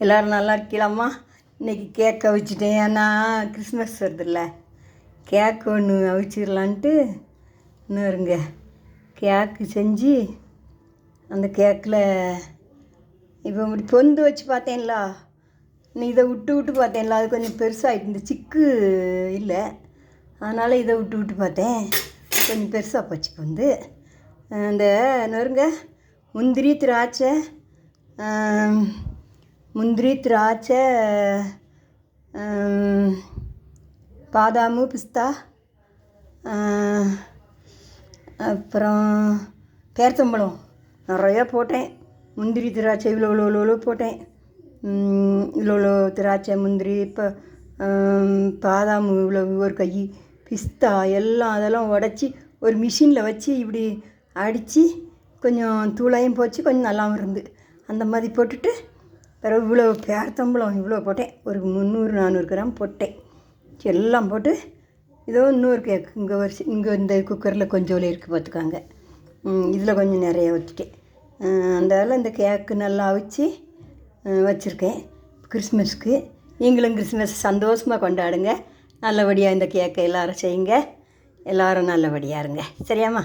எல்லோரும் நல்லா இருக்கலாமா? இன்றைக்கி கேக் அவிச்சிட்டேன். ஏன்னா கிறிஸ்மஸ் வருதுல்ல, கேக் ஒன்று அவிச்சிடலான்ட்டு இன்னும் கேக்கு செஞ்சு அந்த கேக்கில் இப்போ இப்படி பொந்து வச்சு பார்த்தேன்லா, நீ இதை விட்டு பார்த்தேன்ல, அது கொஞ்சம் பெருசாகிட்டு இந்த சிக்கு இல்லை, அதனால் இதை விட்டு பார்த்தேன், கொஞ்சம் பெருசாக போச்சு பொந்து. இந்த நொறுங்க முந்திரி திராட்சை பாதாம் பிஸ்தா அப்புறம் பேரிச்சம்பழம் நிறையா போட்டேன். முந்திரி திராட்சை இவ்வளோ போட்டேன். இவ்வளோ திராட்சை முந்திரி இப்போ பாதாம் இவ்வளோ ஒரு கை, பிஸ்தா எல்லாம் அதெல்லாம் உடச்சி ஒரு மிஷினில் வச்சு இப்படி அடித்து கொஞ்சம் தூளாயும் போச்சு, கொஞ்சம் நல்லாவும் இருந்து அந்த மாதிரி போட்டுட்டு பிறகு இவ்வளோ பேரிச்சம்பழம் இவ்வளோ போட்டேன். ஒரு 300-400 கிராம் போட்டேன். எல்லாம் போட்டு இதோ இன்னொரு கேக்கு இங்கே இந்த குக்கரில் கொஞ்சம் இருக்குது பார்த்துக்காங்க. இதில் கொஞ்சம் நிறைய வச்சுட்டேன். அதனால் இந்த கேக்கு நல்லா அவிச்சு வச்சுருக்கேன் கிறிஸ்மஸ்க்கு. நீங்களும் கிறிஸ்மஸ் சந்தோஷமாக கொண்டாடுங்க. நல்லபடியாக இந்த கேக்கை எல்லோரும் செய்யுங்க. எல்லோரும் நல்லபடியாக இருங்க. சரியாம்மா?